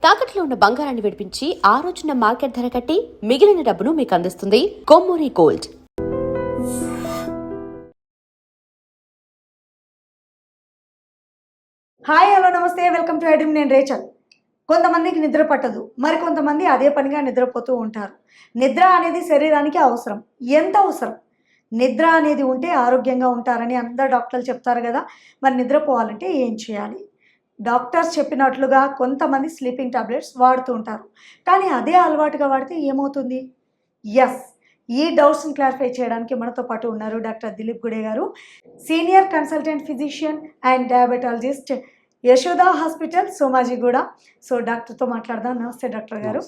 తాకట్లో ఉన్న బంగారాన్ని విడిపించి ఆ రోజున మార్కెట్ ధర కట్టి మిగిలిన డబ్బును మీకు అందిస్తుంది కొమ్మూరి గోల్డ్. హాయ్, హలో, నమస్తే, వెల్కమ్ టు ఐడ్రీమ్. నేను రేచల్. కొంతమందికి నిద్ర పట్టదు, మరి కొంతమంది అదే పనిగా నిద్రపోతూ ఉంటారు. నిద్ర అనేది శరీరానికి అవసరం. ఎంత అవసరం? నిద్ర అనేది ఉంటే ఆరోగ్యంగా ఉంటారని అందరు డాక్టర్లు చెప్తారు కదా. మరి నిద్రపోవాలంటే ఏం చేయాలి? డాక్టర్స్ చెప్పినట్లుగా కొంతమంది స్లీపింగ్ టాబ్లెట్స్ వాడుతూ ఉంటారు, కానీ అదే అలవాటుగా వాడితే ఏమవుతుంది? ఎస్, ఈ డౌట్స్ని క్లారిఫై చేయడానికి మనతో పాటు ఉన్నారు డాక్టర్ దిలీప్ గుడే గారు, senior consultant physician and diabetologist, Yashoda hospital, Somajiguda. So డాక్టర్తో మాట్లాడదాం. నమస్తే డాక్టర్ గారు.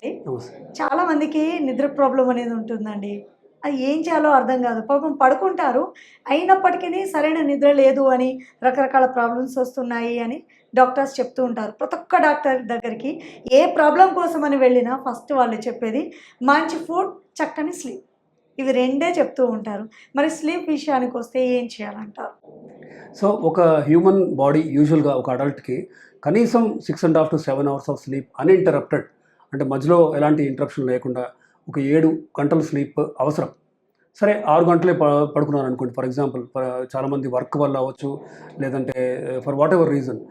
చాలా మందికి నిద్ర ప్రాబ్లం అనేది ఉంటుందండి. అది ఏం చేయాలో అర్థం కాదు. పాపం పడుకుంటారు, అయినప్పటికీ సరైన నిద్ర లేదు అని, రకరకాల ప్రాబ్లమ్స్ వస్తున్నాయి అని డాక్టర్స్ చెప్తూ ఉంటారు. ప్రతి ఒక్క డాక్టర్ దగ్గరికి ఏ ప్రాబ్లం కోసం అని వెళ్ళినా ఫస్ట్ వాళ్ళు చెప్పేది మంచి ఫుడ్, చక్కని స్లీప్. ఇవి రెండే చెప్తూ ఉంటారు. మరి స్లీప్ విషయానికి వస్తే ఏం చేయాలంటారు? సో ఒక హ్యూమన్ బాడీ యూజువల్గా ఒక అడల్ట్కి కనీసం 6.5 to 7 hours of sleep uninterrupted, అంటే మధ్యలో ఎలాంటి ఇంటరప్షన్ లేకుండా ఒక 7 గంటలు స్లీప్ అవసరం. సరే 6 గంటలే పడుకున్నారు అనుకోండి, ఫర్ ఎగ్జాంపుల్. చాలామంది వర్క్ వల్ల అవ్వచ్చు, లేదంటే ఫర్ వాట్ ఎవర్ రీజన్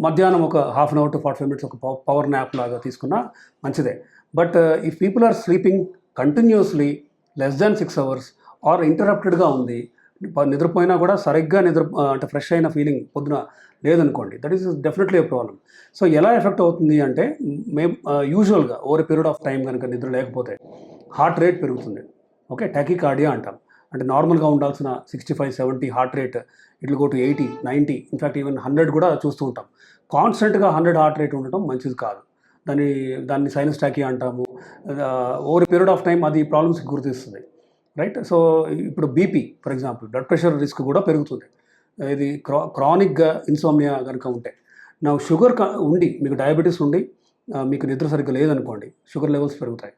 మధ్యాహ్నం ఒక half an hour to 45 minutes ఒక పవర్ న్యాప్ లాగా తీసుకున్నా మంచిదే. But if people are sleeping continuously less than 6 hours or ఇంటరప్టెడ్గా ఉంది, నిద్రపోయినా కూడా సరిగ్గా అంటే ఫ్రెష్ అయిన ఫీలింగ్ పొద్దున లేదనుకోండి, that is definitely A problem. So ఎలా ఎఫెక్ట్ అవుతుంది అంటే, మేము యూజువల్గా ఓవర్ పీరియడ్ ఆఫ్ టైం కనుక నిద్ర లేకపోతే హార్ట్ రేట్ పెరుగుతుంది. ఓకే, టాకీకార్డియా అంటాం. అంటే నార్మల్గా ఉండాల్సిన 65-70 హార్ట్ రేట్ ఇట్లు గో టు 80-90, ఇన్ఫ్యాక్ట్ ఈవెన్ 100 కూడా చూస్తూ ఉంటాం. కాన్స్టెంట్గా 100 హార్ట్ రేట్ ఉండటం మంచిది కాదు. దాన్ని సైనస్ టాకీ అంటాము. ఓవర్ పీరియడ్ ఆఫ్ టైం అది ప్రాబ్లమ్స్కి గుర్తిస్తుంది, రైట్? సో ఇప్పుడు BP for example, blood pressure risk కూడా పెరుగుతుంది. ఇది క్రానిక్గా ఇన్సోమ్నియా కనుక ఉంటే. నా షుగర్ ఉండి, మీకు డయాబెటీస్ ఉండి మీకు నిద్ర సరిగ్గా లేదనుకోండి, షుగర్ లెవెల్స్ పెరుగుతాయి.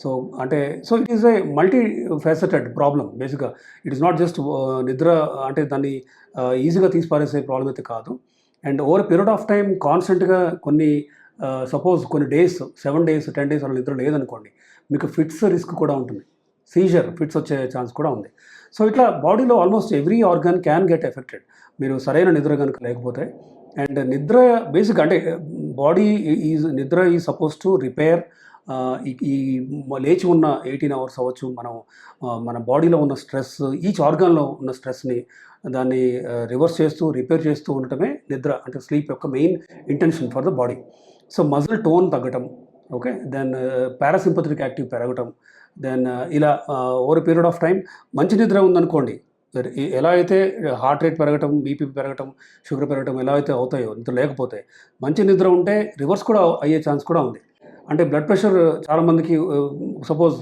So it is a multi faceted problem. బేసిక్గా ఇట్ ఈస్ నాట్ జస్ట్ నిద్ర అంటే దాన్ని ఈజీగా తీసిపారేసే ప్రాబ్లం అయితే కాదు. And over period of time కాన్స్టెంట్గా సపోజ్ కొన్ని డేస్, 7 days 10 days అలా నిద్ర లేదనుకోండి, మీకు ఫిట్స్ రిస్క్ కూడా ఉంటుంది. సీజర్ ఫిట్స్ వచ్చే ఛాన్స్ కూడా ఉంది. సో ఇట్లా బాడీలో almost every organ can get affected మీరు సరైన నిద్ర కనుక లేకపోతే. అండ్ నిద్ర బేసిక్ అంటే నిద్ర ఈజ్ సపోజ్ టు రిపేర్ ఈ లేచి ఉన్న 18 hours అవ్వచ్చు. మన బాడీలో ఉన్న స్ట్రెస్, ఈచ్ ఆర్గాన్లో ఉన్న స్ట్రెస్ని దాన్ని రివర్స్ చేస్తూ రిపేర్ చేస్తూ ఉండటమే నిద్ర అంటే స్లీప్ యొక్క main intention for the body. So muscle tone తగ్గటం, ఓకే, దెన్ పారాసింపథటిక్ యాక్టివ్ పెరగటం, దెన్ ఇలా ఓవర్ పీరియడ్ ఆఫ్ టైం మంచి నిద్ర ఉందనుకోండి, ఎలా అయితే హార్ట్ రేట్ పెరగటం, బీపీ పెరగటం, షుగర్ పెరగటం ఎలా అయితే అవుతాయో, నిద్ర లేకపోతే మంచి నిద్ర ఉంటే రివర్స్ కూడా అయ్యే ఛాన్స్ కూడా ఉంది. అంటే బ్లడ్ ప్రెషర్ చాలామందికి సపోజ్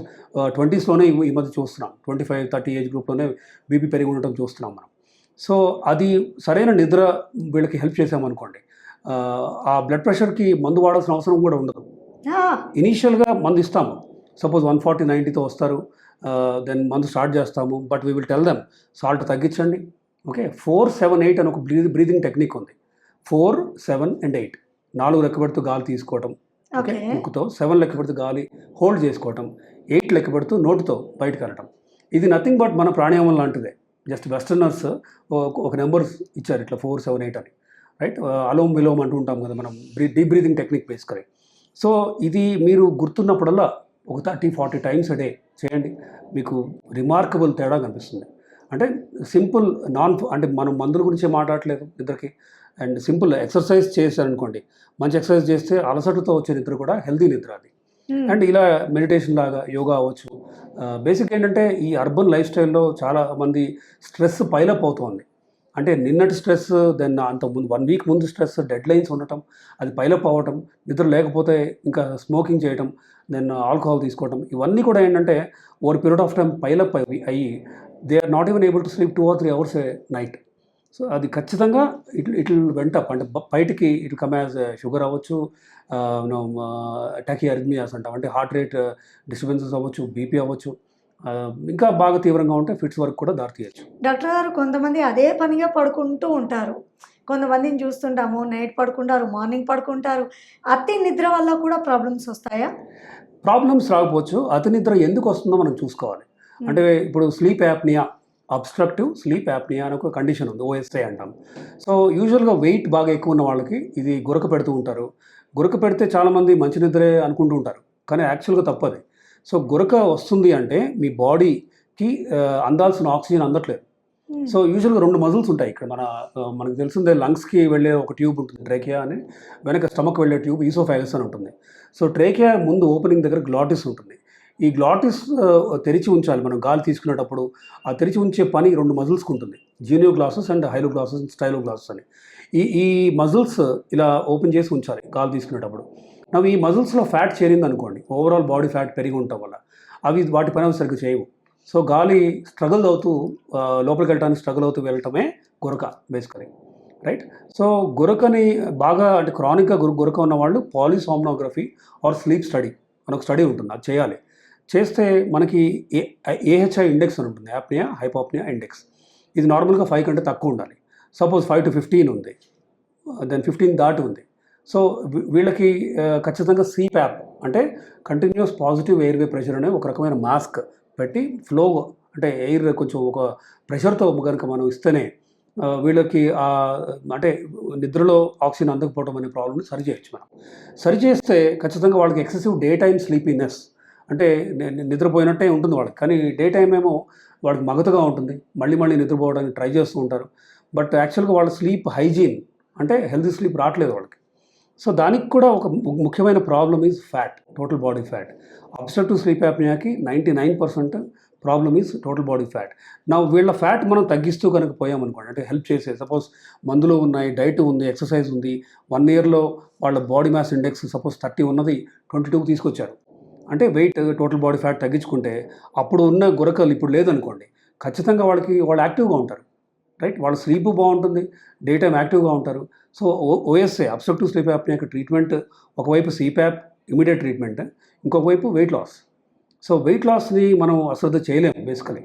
20sలోనే ఈ మధ్య చూస్తున్నాం, 25-30 ఏజ్ గ్రూప్లోనే బీపీ పెరిగి ఉండటం చూస్తున్నాం మనం. సో అది సరైన నిద్ర వీళ్ళకి హెల్ప్ చేసామనుకోండి, ఆ బ్లడ్ ప్రెషర్కి మందు వాడాల్సిన అవసరం కూడా ఉండదు. ఇనీషియల్గా మందు ఇస్తాము, సపోజ్ 140-90తో వస్తారు, దెన్ మందు స్టార్ట్ చేస్తాము. But we will tell them salt తగ్గించండి. ఓకే, 4-7-8 అని ఒక బ్రీదింగ్ టెక్నిక్ ఉంది. 4, 7 and 8 4 లెక్క పెడుతూ గాలి తీసుకోవటం, ఓకే, ముక్కుతో. 7 లెక్క పెడుతూ గాలి హోల్డ్ చేసుకోవటం, 8 లెక్క పెడుతూ నోటుతో బయటకు వెళ్ళటం. ఇది నథింగ్ బట్ మన ప్రాణాయామం లాంటిదే. జస్ట్ వెస్టర్నర్స్ ఒక నెంబర్స్ ఇచ్చారు ఇట్లా 4-7-8 అని, రైట్? అలోమ్ విలోమ్ అంటూ ఉంటాం కదా మనం, deep breathing technique basically. So ఇది మీరు గుర్తున్నప్పుడల్లా ఒక 30-40 times a day చేయండి, మీకు రిమార్కబుల్ తేడా కనిపిస్తుంది. అంటే సింపుల్ అంటే మనం మందుల గురించే మాట్లాడలేదు నిద్రకి. అండ్ సింపుల్ ఎక్సర్సైజ్ చేశారనుకోండి, మంచి ఎక్సర్సైజ్ చేస్తే అలసటతో వచ్చే నిద్ర కూడా హెల్తీ నిద్ర అది. అండ్ ఇలా మెడిటేషన్ లాగా యోగా అవ్వచ్చు. బేసిక్ ఏంటంటే ఈ అర్బన్ లైఫ్ స్టైల్లో చాలా మంది స్ట్రెస్ పైలప్ అవుతుంది. అంటే నిన్నటి స్ట్రెస్, దెన్ అంతకుముందు 1 week ముందు స్ట్రెస్, డెడ్ లైన్స్ ఉండటం, అది పైలప్ అవ్వటం, నిద్ర లేకపోతే ఇంకా స్మోకింగ్ చేయటం, దెన్ ఆల్కహాల్ తీసుకోవటం, ఇవన్నీ కూడా ఏంటంటే over period of time pile up అయ్యి they are not even able to sleep 2 or 3 hours a night. So అది ఖచ్చితంగా ఇట్ వెంటప్ అంటే బయటికి ఇట్ కమ్ యాజ్ షుగర్ అవ్వచ్చు, టాకీ అరిథమియాస్ అంటాం, అంటే హార్ట్ రేట్ డిస్టర్బెన్సెస్ అవ్వచ్చు, బీపీ అవ్వచ్చు. ఇంకా బాగా తీవ్రంగా ఉంటే ఫిట్స్ వరకు కూడా దారితీయచ్చు. డాక్టర్ గారు, కొంతమంది అదే పనిగా పడుకుంటూ ఉంటారు. కొంతమందిని చూస్తుంటాము, నైట్ పడుకుంటారు, మార్నింగ్ పడుకుంటారు. అతి నిద్ర వల్ల కూడా ప్రాబ్లమ్స్ వస్తాయా? ప్రాబ్లమ్స్ రాకపోవచ్చు. అతి నిద్ర ఎందుకు వస్తుందో మనం చూసుకోవాలి. అంటే ఇప్పుడు sleep apnoea, obstructive sleep apnoea అనే ఒక కండిషన్ ఉంది, ఓఎస్ఐ అంటాం. సో యూజువల్గా వెయిట్ బాగా ఎక్కువ ఉన్న వాళ్ళకి ఇది గురక పెడుతూ ఉంటారు. గురక పెడితే చాలామంది మంచి నిద్రే అనుకుంటూ ఉంటారు, కానీ యాక్చువల్గా తప్పది. సో గురక వస్తుంది అంటే మీ బాడీకి అందాల్సిన ఆక్సిజన్ అందట్లేదు. సో యూజువల్గా 2 మజిల్స్ ఉంటాయి ఇక్కడ. మనకు తెలిసిందే, లంగ్స్కి వెళ్ళే ఒక ట్యూబ్ ఉంటుంది ట్రేకియా అని, వెనక స్టమక్ వెళ్ళే ట్యూబ్ ఈసోఫాగస్ అని ఉంటుంది. సో ట్రేకియా ముందు ఓపెనింగ్ దగ్గర గ్లాటిస్ ఉంటుంది. ఈ గ్లాటిస్ తెరిచి ఉంచాలి మనం గాలి తీసుకునేటప్పుడు. ఆ తెరిచి ఉంచే పని 2 మజిల్స్కి ఉంటుంది, జీనియో గ్లాసెస్ అండ్ హైలో గ్లాసెస్, స్టైలో గ్లాసెస్ అని. ఈ మజిల్స్ ఇలా ఓపెన్ చేసి ఉంచాలి గాలి తీసుకునేటప్పుడు. ఈ మజిల్స్లో ఫ్యాట్ చేరింది అనుకోండి, ఓవరాల్ బాడీ ఫ్యాట్ పెరిగి ఉండటం వల్ల అవి వాటి పని అవి సరిగ్గా చేయవు. సో గాలి స్ట్రగుల్ అవుతూ లోపలికి వెళ్ళడానికి స్ట్రగుల్ అవుతూ వెళ్ళటమే గురక బేసికలీ, రైట్? సో గురకని బాగా అంటే క్రానిక్గా గురక ఉన్న వాళ్ళు పాలిసామ్నోగ్రఫీ ఆర్ స్లీప్ స్టడీ అని ఒక స్టడీ ఉంటుంది, అది చేయాలి. చేస్తే మనకి ఏహెచ్ఐ ఇండెక్స్ అని ఉంటుంది, యాప్నియా హైపోప్నియా ఇండెక్స్. ఇది నార్మల్గా 5 కంటే తక్కువ ఉండాలి. సపోజ్ 5 to 15 ఉంది, దెన్ 15 దాటి ఉంది. సో వీళ్ళకి ఖచ్చితంగా సిప్యాప్ అంటే కంటిన్యూస్ పాజిటివ్ ఎయిర్వే ప్రెషర్ అనే ఒక రకమైన మాస్క్ పెట్టి ఫ్లో అంటే ఎయిర్ కొంచెం ఒక ప్రెషర్తో కనుక మనం ఇస్తేనే వీళ్ళకి అంటే నిద్రలో ఆక్సిజన్ అందకపోవడం అనే ప్రాబ్లమ్ని సరి చేయొచ్చు మనం. సరి చేస్తే ఖచ్చితంగా వాళ్ళకి ఎక్సెసివ్ డే టైమ్ స్లీపీనెస్ అంటే నిద్రపోయినట్టే ఉంటుంది వాళ్ళకి, కానీ డే టైం ఏమో వాళ్ళకి మగతగా ఉంటుంది, మళ్ళీ నిద్రపోవడానికి ట్రై చేస్తూ ఉంటారు. బట్ యాక్చువల్గా వాళ్ళ స్లీప్ హైజీన్ అంటే హెల్తీ స్లీప్ రావట్లేదు వాళ్ళకి. సో దానికి కూడా ఒక ముఖ్యమైన problem is fat, total body fat. Obstructive sleep యాప్నియాకి 99% problem is total body fat. వీళ్ళ ఫ్యాట్ మనం తగ్గిస్తూ కనుక పోయామనుకోండి, అంటే హెల్ప్ చేసే, సపోజ్ మందులు ఉన్నాయి, డైట్ ఉంది, ఎక్సర్సైజ్ ఉంది, 1 yearలో వాళ్ళ బాడీ మాస్ ఇండెక్స్ సపోజ్ 30 ఉన్నది 22 తీసుకొచ్చారు అంటే వెయిట్ టోటల్ బాడీ ఫ్యాట్ తగ్గించుకుంటే అప్పుడు ఉన్న గురకలు ఇప్పుడు లేదనుకోండి, ఖచ్చితంగా వాళ్ళు యాక్టివ్గా ఉంటారు, రైట్? వాళ్ళ స్లీపు బాగుంటుంది, డే టైం యాక్టివ్గా ఉంటారు. So OSA obstructive sleep apnoea treatment ఒకవైపు సిప్యాప్ ఇమీడియట్ ట్రీట్మెంట్, ఇంకొక వైపు వెయిట్ లాస్. సో వెయిట్ లాస్ని మనం అశ్రద్ధ చేయలేము బేసికలీ.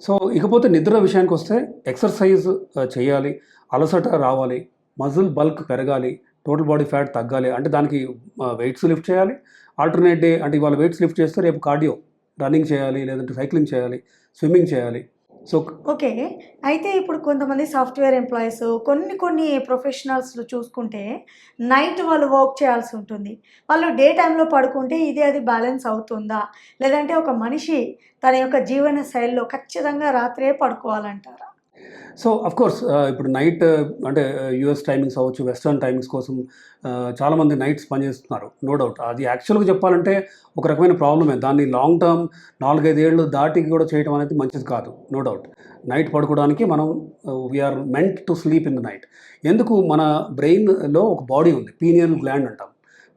సో ఇకపోతే నిద్ర విషయానికి వస్తే ఎక్సర్సైజ్ చేయాలి, అలసట రావాలి, మజిల్ బల్క్ పెరగాలి, టోటల్ బాడీ ఫ్యాట్ తగ్గాలి. అంటే దానికి వెయిట్స్ లిఫ్ట్ చేయాలి, ఆల్టర్నేట్ డే అంటే ఇవాళ వెయిట్స్ లిఫ్ట్ చేస్తే రేపు కార్డియో రన్నింగ్ చేయాలి, లేదంటే సైక్లింగ్ చేయాలి, స్విమ్మింగ్ చేయాలి. So okay. అయితే ఇప్పుడు కొంతమంది సాఫ్ట్వేర్ ఎంప్లాయీస్, కొన్ని ప్రొఫెషనల్స్ చూసుకుంటే నైట్ వాళ్ళు వర్క్ చేయాల్సి ఉంటుంది. వాళ్ళు డే టైంలో పడుకుంటే అది బ్యాలెన్స్ అవుతుందా? లేదంటే ఒక మనిషి తన యొక్క జీవన శైలిలో ఖచ్చితంగా రాత్రే పడుకోవాలంటారా? సో అఫ్కోర్స్ ఇప్పుడు నైట్ అంటే యూఎస్ టైమింగ్స్ అవ్వచ్చు, వెస్టర్న్ టైమింగ్స్ కోసం చాలామంది నైట్స్ పనిచేస్తున్నారు, నో డౌట్. అది యాక్చువల్గా చెప్పాలంటే ఒక రకమైన ప్రాబ్లమే. దాన్ని లాంగ్ టర్మ్ 4-5 ఏళ్ళు దాటి కూడా చేయడం అనేది మంచిది కాదు, నో డౌట్. నైట్ పడుకోవడానికి మనం we are meant to sleep in the night. ఎందుకు? మన బ్రెయిన్లో ఒక బాడీ ఉంది, పీనియల్ గ్లాండ్ అంటాం.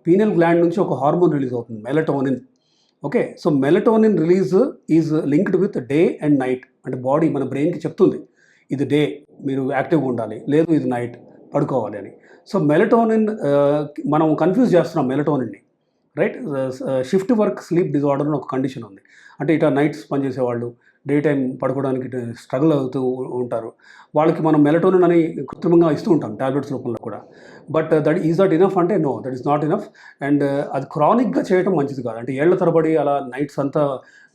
పీనియల్ గ్లాండ్ నుంచి ఒక హార్మోన్ రిలీజ్ అవుతుంది, melatonin. Okay, so melatonin release is linked with day and night. అంటే బాడీ మన బ్రెయిన్కి చెప్తుంది ఇది డే మీరు యాక్టివ్గా ఉండాలి, లేదు ఇది నైట్ పడుకోవాలి అని. సో మెలటోనిన్ మనం కన్ఫ్యూజ్ చేస్తున్నాం మెలటోనిన్ని, right? Shift work sleep disorder అని ఒక కండిషన్ ఉంది. అంటే ఇట్లా నైట్స్ పనిచేసేవాళ్ళు డే టైం పడుకోవడానికి స్ట్రగుల్ అవుతూ ఉంటారు. వాళ్ళకి మనం మెలటోనిన్ అని కృత్రిమంగా ఇస్తూ ఉంటాం టాబ్లెట్స్ రూపంలో కూడా. బట్ దట్ ఇనఫ్ అంటే no, that is not enough. And అది క్రానిక్గా చేయడం మంచిది కాదు. అంటే ఏళ్ల తరబడి అలా నైట్స్ అంతా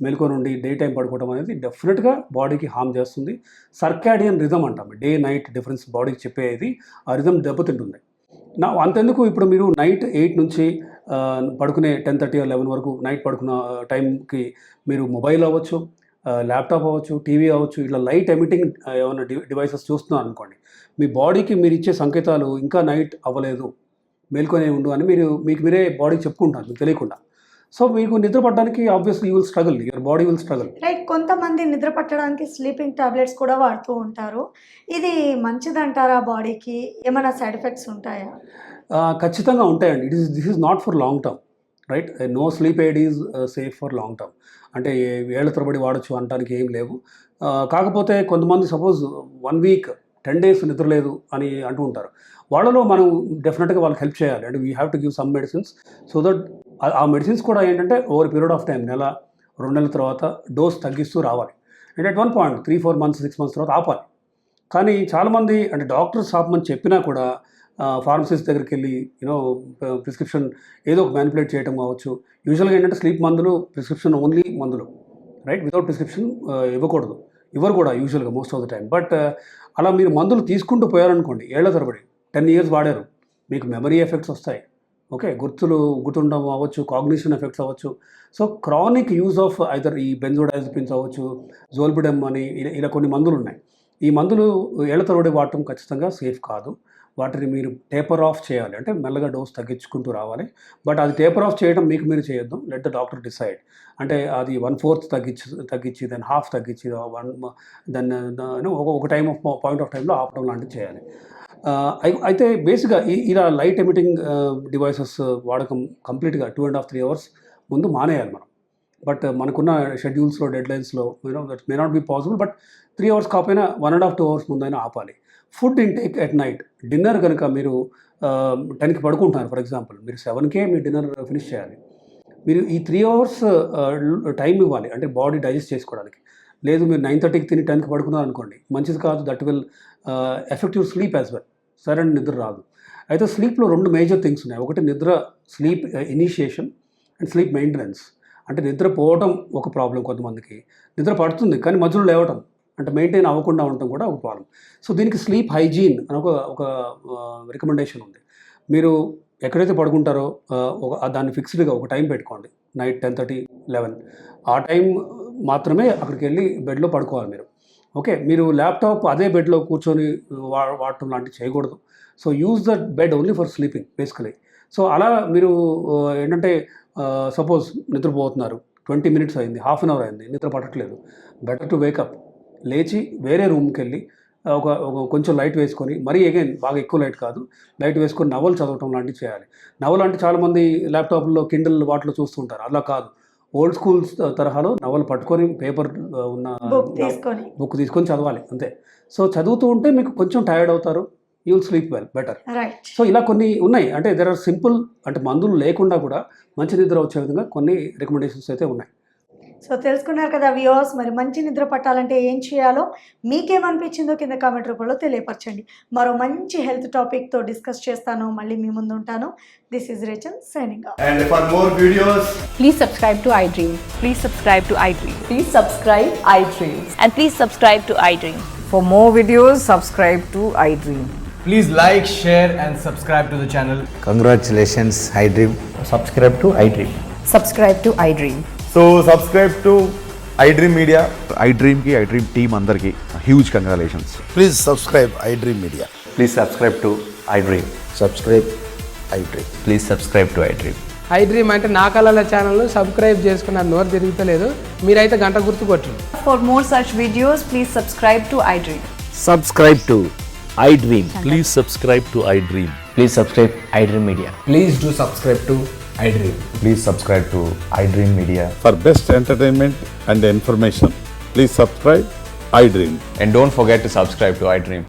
మెలుకొని ఉండి డే టైం పడుకోవడం అనేది డెఫినెట్గా బాడీకి హామ్ చేస్తుంది. సర్కాడియన్ రిథమ్ అంటాం, డే నైట్ డిఫరెన్స్ బాడీకి చెప్పేది, ఆ రిథమ్ దెబ్బతింటుంది. అంతెందుకు, ఇప్పుడు మీరు నైట్ 8 నుంచి పడుకునే 10:30 or 11 వరకు నైట్ పడుకున్న టైంకి మీరు మొబైల్ అవ్వచ్చు, ల్యాప్టాప్ అవ్వచ్చు, టీవీ అవ్వచ్చు, ఇట్లా లైట్ ఎమిటింగ్ ఏమైనా డివైసెస్ చూస్తున్నారు అనుకోండి, మీ బాడీకి మీరు ఇచ్చే సంకేతాలు ఇంకా నైట్ అవ్వలేదు, మేల్కొనే ఉండు అని మీకు మీరే బాడీకి చెప్పుకుంటారు మీకు తెలియకుండా. సో మీకు నిద్ర పట్టడానికి obviously you will struggle, your body will struggle. Right. కొంతమంది నిద్ర పట్టడానికి స్లీపింగ్ టాబ్లెట్స్ కూడా వాడుతూ ఉంటారు. ఇది మంచిదంటారా? బాడీకి ఏమైనా సైడ్ ఎఫెక్ట్స్ ఉంటాయా? ఖచ్చితంగా ఉంటాయండి. This is not for long term, right? No sleep aid is safe for long term. అంటే ఏళ్ల తరబడి వాడచ్చు అనడానికి ఏం లేవు. కాకపోతే కొంతమంది సపోజ్ 1 week 10 days నిద్రలేదు అని అంటూ ఉంటారు. వాళ్ళలో మనం డెఫినెట్గా వాళ్ళకి హెల్ప్ చేయాలి. అంటే we have to give some medicines so that ఆ మెడిసిన్స్ కూడా ఏంటంటే ఓవర్ పీరియడ్ ఆఫ్ టైం, నెల 2 నెలల తర్వాత డోస్ తగ్గిస్తూ రావాలి. And at one point 3-4 months 6 months తర్వాత ఆపాలి. కానీ చాలామంది అంటే డాక్టర్స్ ఆపమని చెప్పినా కూడా ఫార్మసిస్ట్ దగ్గరికి వెళ్ళి ప్రిస్క్రిప్షన్ ఏదో ఒక మ్యానిపులేట్ చేయడం కావచ్చు. యూజువల్గా ఏంటంటే స్లీప్ మందులు ప్రిస్క్రిప్షన్ ఓన్లీ మందులు, రైట్, వితౌట్ ప్రిస్క్రిప్షన్ ఇవ్వకూడదు, ఇవ్వరు కూడా యూజువల్గా most of the time. But అలా మీరు మందులు తీసుకుంటూ పోయారనుకోండి, ఏళ్ల తరబడి 10 years వాడారు, మీకు మెమరీ ఎఫెక్ట్స్ వస్తాయి. ఓకే, గుర్తుండడం అవ్వచ్చు, కాగ్నిషన్ ఎఫెక్ట్స్ అవ్వచ్చు. So chronic use of either ఈ బెంజోడైజపిన్స్ అవ్వచ్చు, జోల్బిడమ్ అని ఇలా కొన్ని మందులు ఉన్నాయి. ఈ మందులు ఏళ్ల తరబడి వాడటం ఖచ్చితంగా సేఫ్ కాదు. వాటిని మీరు టేపర్ ఆఫ్ చేయాలి, అంటే మెల్లగా డోస్ తగ్గించుకుంటూ రావాలి. బట్ అది టేపర్ ఆఫ్ చేయడం మీరు చేయొద్దు, లెట్ ద డాక్టర్ డిసైడ్. అంటే అది 1/4 తగ్గించి దెన్ హాఫ్ తగ్గించి దెన్ ఒక పాయింట్ ఆఫ్ టైంలో ఆపడం లాంటివి చేయాలి. అయితే బేసిక్గా ఇలా లైట్ ఎమిటింగ్ డివైసెస్ వాడకం కంప్లీట్గా 2.5-3 hours ముందు మానేయాలి మనం. బట్ మనకున్న షెడ్యూల్స్లో డెడ్లైన్స్లో that may not be possible, but 3 hours కాకపోయినా 1.5-2 hours ముందైనా ఆపాలి. Food intake at night, dinner కనుక మీరు 10కి పడుకుంటున్నారు ఫర్ ఎగ్జాంపుల్, మీరు 7కే మీ డిన్నర్ ఫినిష్ చేయాలి. మీరు ఈ 3 hours టైం ఇవ్వాలి, అంటే బాడీ డైజెస్ట్ చేసుకోవడానికి. లేదు మీరు 9:30కి తిని 10కి పడుకున్నారు అనుకోండి, మంచిది కాదు. That will effect your sleep as well, సరైన నిద్ర రాదు. అయితే స్లీప్లో 2 మేజర్ థింగ్స్ ఉన్నాయి. ఒకటి నిద్ర, sleep initiation and sleep maintenance. అంటే నిద్ర పోవడం ఒక ప్రాబ్లం కొంతమందికి, నిద్ర పడుతుంది కానీ మధ్యలో లేవటం అంటే మెయింటైన్ అవ్వకుండా ఉండటం కూడా ఒక ప్రాబ్లం. సో దీనికి స్లీప్ హైజీన్ అని ఒక రికమెండేషన్ ఉంది. మీరు ఎక్కడైతే పడుకుంటారో దాన్ని ఫిక్స్డ్గా ఒక టైం పెట్టుకోండి, నైట్ 10:30-11 ఆ టైం మాత్రమే అక్కడికి వెళ్ళి బెడ్లో పడుకోవాలి మీరు. ఓకే, మీరు ల్యాప్టాప్ అదే బెడ్లో కూర్చొని వాడటం లాంటివి చేయకూడదు. So use that bed only for sleeping basically. So అలా మీరు ఏంటంటే సపోజ్ నిద్రపోతున్నారు, 20 minutes అయింది, హాఫ్ అన్ అవర్ అయింది, నిద్ర పట్టట్లేదు, బెటర్ టు వేకప్, లేచి వేరే రూమ్కి వెళ్ళి ఒక కొంచెం లైట్ వేసుకొని, మరీ అగైన్ బాగా ఎక్కువ లైట్ కాదు, లైట్ వేసుకొని నవలు చదవటం లాంటివి చేయాలి. నవలు అంటే చాలామంది ల్యాప్టాప్లో కిండిల్ వాటిలో చూస్తుంటారు, అలా కాదు. ఓల్డ్ స్కూల్ తరహాలో నవలు పట్టుకొని పేపర్ ఉన్న బుక్ తీసుకొని చదవాలి అంతే. సో చదువుతూ ఉంటే మీకు కొంచెం టైర్డ్ అవుతారు, you will sleep well better. So ఇలా కొన్ని ఉన్నాయి, అంటే దెర్ ఆర్ సింపుల్, అంటే మందులు లేకుండా కూడా మంచి నిద్ర వచ్చే విధంగా కొన్ని రికమెండేషన్స్ అయితే ఉన్నాయి. సో తెలుసుకున్నారు కదా వ్యూవర్స్, మరి మంచి నిద్ర పట్టాలంటే ఏం చేయాలో మీకేమనిపించిందో కింద కామెంట్ రూపంలో తెలియపరచండి. మరో మంచి హెల్త్ టాపిక్తో డిస్కస్ చేస్తాను, మళ్ళీ మీ ముందు ఉంటాను. This is Rachel signing off. And for more videos, Please subscribe to iDream. Please subscribe to iDream. Please subscribe iDream. And please subscribe to iDream. For more videos, subscribe to iDream. please like, share and subscribe to the channel. Congratulations, iDream. Subscribe to iDream. Subscribe to iDream. So subscribe to iDream Media. iDream ki iDream team andarki huge congratulations. Please subscribe iDream Media. Please subscribe to iDream. Subscribe iDream. Please subscribe to iDream. iDream అంటే నా కళల channel subscribe చేసుకున్న నోరు తిరుగుతలేదు, మీరైతే గంట గుర్తు కొట్టండి. For more such videos, please subscribe to iDream. Subscribe to iDream. Please subscribe to iDream. Please subscribe iDream Media. Please do subscribe to iDream. Please subscribe to iDream Media. For best entertainment and information, please subscribe iDream. And don't forget to subscribe to iDream.